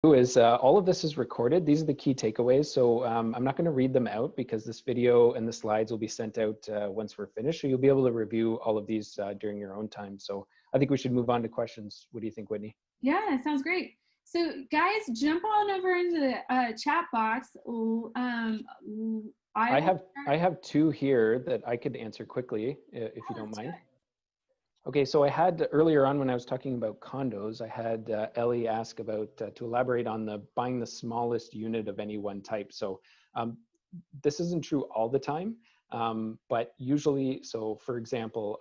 is all of this is recorded. These are the key takeaways. So I'm not going to read them out because this video and the slides will be sent out once we're finished. So you'll be able to review all of these during your own time. So I think we should move on to questions. What do you think, Whitney? Yeah, that sounds great. So guys, jump on over into the chat box. I have two here that I could answer quickly if you don't mind. Okay, so I had earlier on when I was talking about condos, I had Ellie ask about to elaborate on the buying the smallest unit of any one type. So this isn't true all the time, but usually, so for example,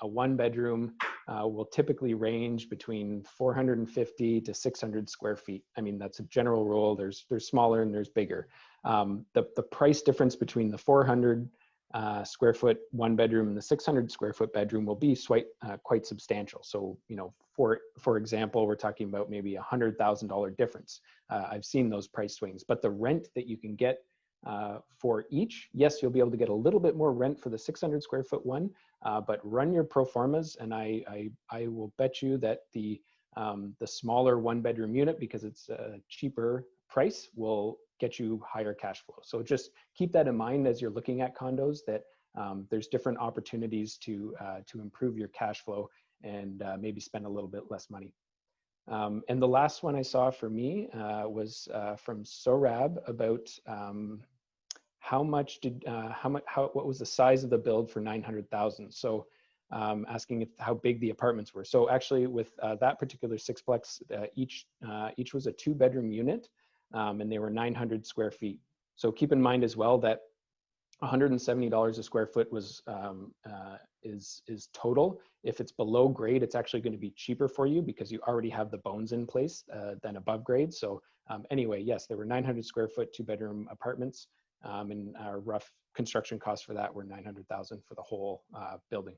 a one bedroom will typically range between 450 to 600 square feet. I mean, that's a general rule. There's smaller and there's bigger. The price difference between the 400 square foot one bedroom and the 600 square foot bedroom will be quite substantial. So, you know, for example, we're talking about maybe $100,000 difference. I've seen those price swings, but the rent that you can get for each, yes, you'll be able to get a little bit more rent for the 600 square foot one, but run your pro formas, and I will bet you that the smaller one bedroom unit, because it's a cheaper price, will get you higher cash flow. So just keep that in mind as you're looking at condos, that there's different opportunities to improve your cash flow and maybe spend a little bit less money. And the last one I saw for me was from Sorab about what was the size of the build for 900,000. So asking how big the apartments were. So actually with that particular sixplex, each was a 2-bedroom unit. And they were 900 square feet. So keep in mind as well that $170 a square foot was is total. If it's below grade, it's actually going to be cheaper for you because you already have the bones in place than above grade. So anyway, yes, there were 900 square foot 2-bedroom apartments, and our rough construction costs for that were $900,000 for the whole building.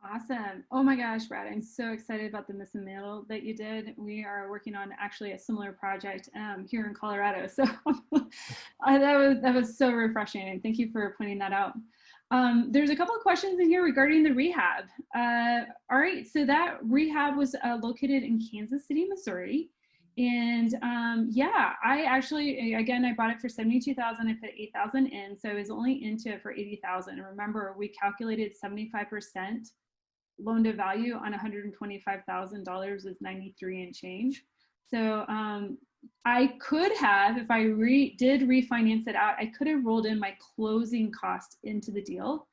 Awesome. Oh my gosh, Brad, I'm so excited about the Miss Middle that you did. We are working on actually a similar project here in Colorado. So that was so refreshing. And thank you for pointing that out. There's a couple of questions in here regarding the rehab. All right, so that rehab was located in Kansas City, Missouri. And yeah, I actually, again, I bought it for $72,000. I put $8,000 in, so I was only into it for $80,000. And remember, we calculated 75% loan to value on $125,000 is 93 and change. So I could have, if I did refinance it out, I could have rolled in my closing cost into the deal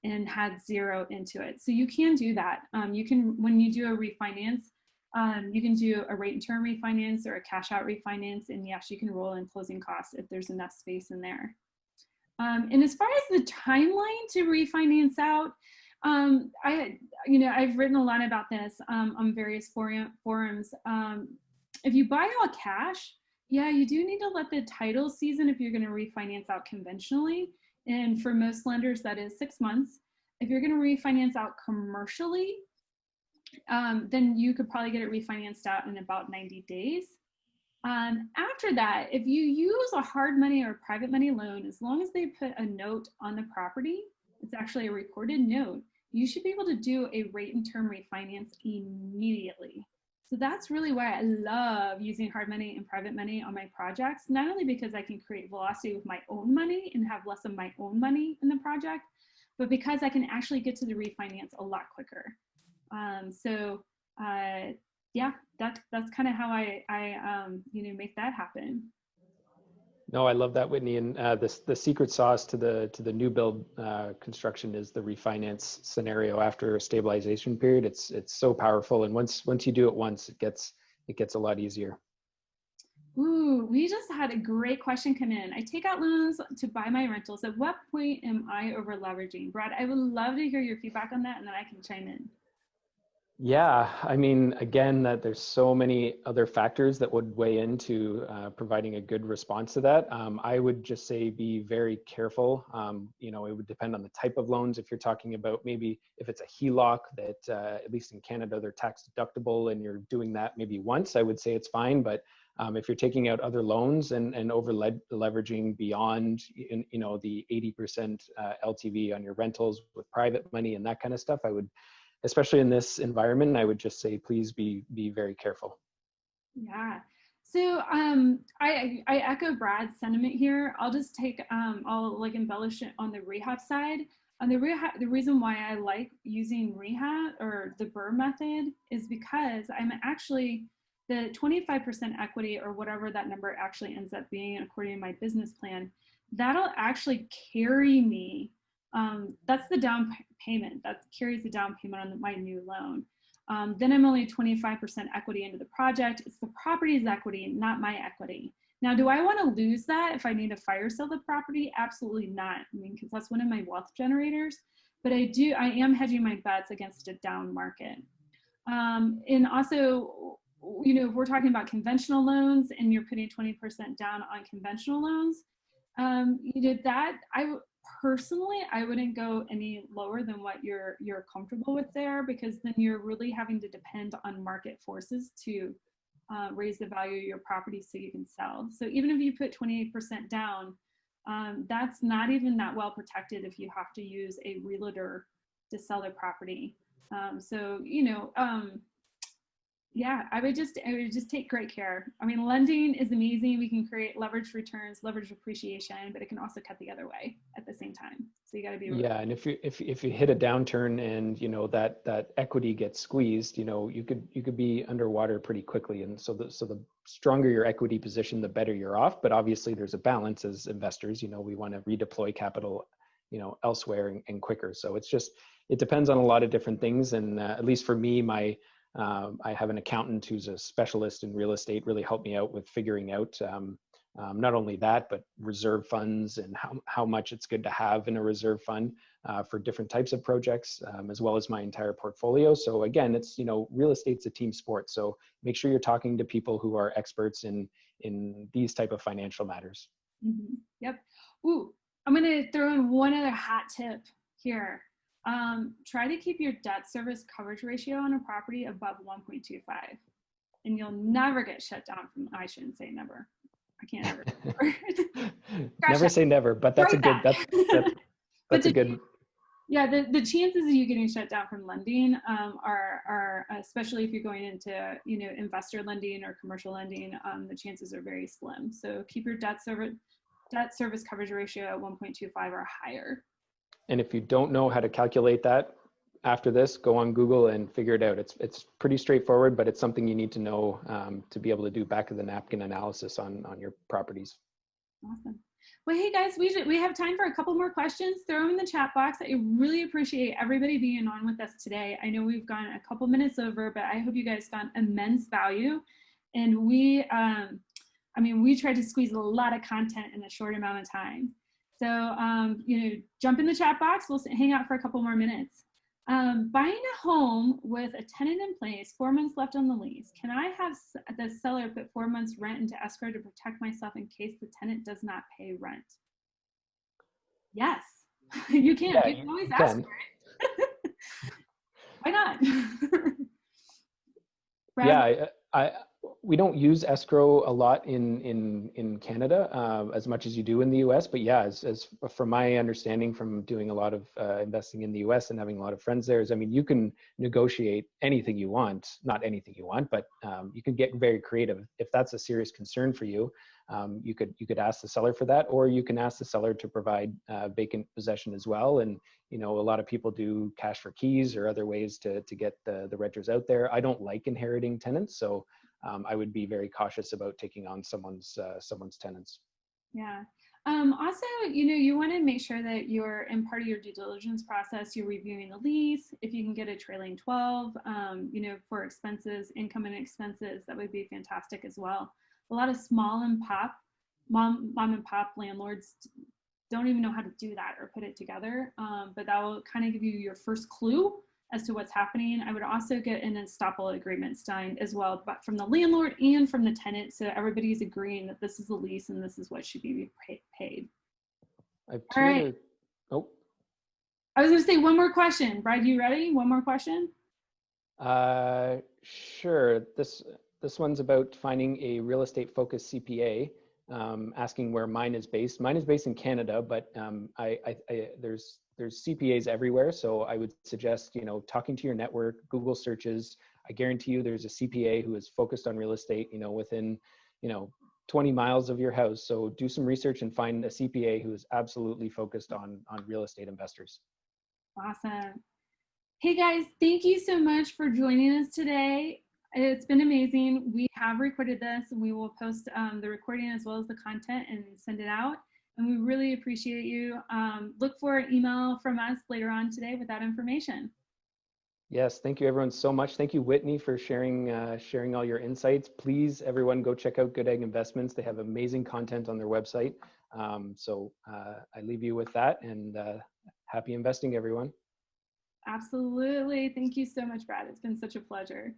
and had zero into it. So you can do that. You can, when you do a refinance, you can do a rate and term refinance or a cash out refinance, and yes, you can roll in closing costs if there's enough space in there. And as far as the timeline to refinance out, I've written a lot about this on various forums. If you buy all cash, yeah, you do need to let the title season if you're going to refinance out conventionally. And for most lenders, that is 6 months. If you're going to refinance out commercially, then you could probably get it refinanced out in about 90 days. After that, if you use a hard money or private money loan, as long as they put a note on the property, it's actually a recorded note, you should be able to do a rate and term refinance immediately. So that's really why I love using hard money and private money on my projects, not only because I can create velocity with my own money and have less of my own money in the project, but because I can actually get to the refinance a lot quicker. Yeah, that's kind of how I make that happen. No, I love that, Whitney. And the secret sauce to the new build construction is the refinance scenario after a stabilization period. It's so powerful, and once you do it once, it gets a lot easier. Ooh, we just had a great question come in. I take out loans to buy my rentals. At what point am I over leveraging? Brad, I would love to hear your feedback on that, and then I can chime in. Yeah, I mean, again, that there's so many other factors that would weigh into providing a good response to that. I would just say be very careful. It would depend on the type of loans. If you're talking about maybe if it's a HELOC that at least in Canada, they're tax deductible and you're doing that maybe once, I would say it's fine. But if you're taking out other loans and over leveraging beyond, the 80% LTV on your rentals with private money and that kind of stuff, I would, especially in this environment, I would just say, please be very careful. Yeah. So I echo Brad's sentiment here. I'll just take I'll like embellish it on the rehab side. On the rehab, the reason why I like using rehab or the BRRRR method is because I'm actually the 25% equity or whatever that number actually ends up being according to my business plan. That'll actually carry me. That's the down payment. That carries the down payment on my new loan. Then I'm only 25% equity into the project. It's the property's equity, not my equity. Now, do I want to lose that if I need to fire sale the property? Absolutely not. I mean, because that's one of my wealth generators. But I am hedging my bets against a down market. And also, you know, if we're talking about conventional loans and you're putting 20% down on conventional loans, you know, that personally, I wouldn't go any lower than what you're comfortable with there, because then you're really having to depend on market forces to raise the value of your property so you can sell. So even if you put 28% down, that's not even that well protected if you have to use a realtor to sell the property. So, you know, yeah, I would just take great care. I mean, lending is amazing. We can create leveraged returns, leveraged appreciation, but it can also cut the other way at the same time. So you got to be Yeah, and if you hit a downturn and you know that equity gets squeezed, you know, you could be underwater pretty quickly. And so the stronger your equity position, the better you're off. But obviously, there's a balance as investors. You know, we want to redeploy capital, you know, elsewhere and quicker. So it depends on a lot of different things. And at least for me, I have an accountant who's a specialist in real estate, really helped me out with figuring out not only that, but reserve funds and how much it's good to have in a reserve fund for different types of projects, as well as my entire portfolio. So again, it's, you know, real estate's a team sport. So make sure you're talking to people who are experts in these type of financial matters. Mm-hmm. Yep. Ooh, I'm going to throw in one other hot tip here. Try to keep your debt service coverage ratio on a property above 1.25, and you'll never get shut down from, I shouldn't say never. I can't ever. Never say never, but that's Write a good, that. that's a good. Yeah, the chances of you getting shut down from lending are especially if you're going into, you know, investor lending or commercial lending, the chances are very slim. So keep your debt service coverage ratio at 1.25 or higher. And if you don't know how to calculate that after this, go on Google and figure it out. It's pretty straightforward, but it's something you need to know to be able to do back of the napkin analysis on your properties. Awesome. Well, hey guys, we have time for a couple more questions. Throw them in the chat box. I really appreciate everybody being on with us today. I know we've gone a couple minutes over, but I hope you guys found immense value. And I mean, we tried to squeeze a lot of content in a short amount of time. So, you know, jump in the chat box. We'll hang out for a couple more minutes. Buying a home with a tenant in place, 4 months left on the lease. Can I have the seller put 4 months rent into escrow to protect myself in case the tenant does not pay rent? Yes, you can. Yeah, You can always ask for it. Why not? Brad? Yeah, we don't use escrow a lot in Canada as much as you do in the US, but yeah, as from my understanding from doing a lot of investing in the US and having a lot of friends there, is, I mean, you can negotiate anything you want, not anything you want, but you can get very creative. If that's a serious concern for you, you could ask the seller for that, or you can ask the seller to provide vacant possession as well. And you know, a lot of people do cash for keys or other ways to get the renters out there. I don't like inheriting tenants, so I would be very cautious about taking on someone's tenants. Yeah. Also, you know, you want to make sure that you're in part of your due diligence process, you're reviewing the lease. If you can get a trailing 12, you know, for expenses, income and expenses, that would be fantastic as well. A lot of mom and pop landlords don't even know how to do that or put it together. But that will kind of give you your first clue as to what's happening. I would also get an estoppel agreement signed as well, but from the landlord and from the tenant, so everybody's agreeing that this is the lease and this is what should be paid. All right. Oh. I was going to say one more question. Brad, you ready? One more question? Sure. This one's about finding a real estate focused CPA. Asking where mine is based. Mine is based in Canada, but there's CPAs everywhere. So I would suggest, you know, talking to your network, Google searches. I guarantee you there's a CPA who is focused on real estate, you know, within you know, 20 miles of your house. So do some research and find a CPA who is absolutely focused on real estate investors. Awesome. Hey guys, thank you so much for joining us today. It's been amazing. We have recorded this and we will post the recording as well as the content and send it out. And we really appreciate you. Look for an email from us later on today with that information. Yes, thank you everyone so much. Thank you, Whitney, for sharing all your insights. Please, everyone, go check out Goodegg Investments. They have amazing content on their website. I leave you with that, and happy investing, everyone. Absolutely. Thank you so much, Brad. It's been such a pleasure.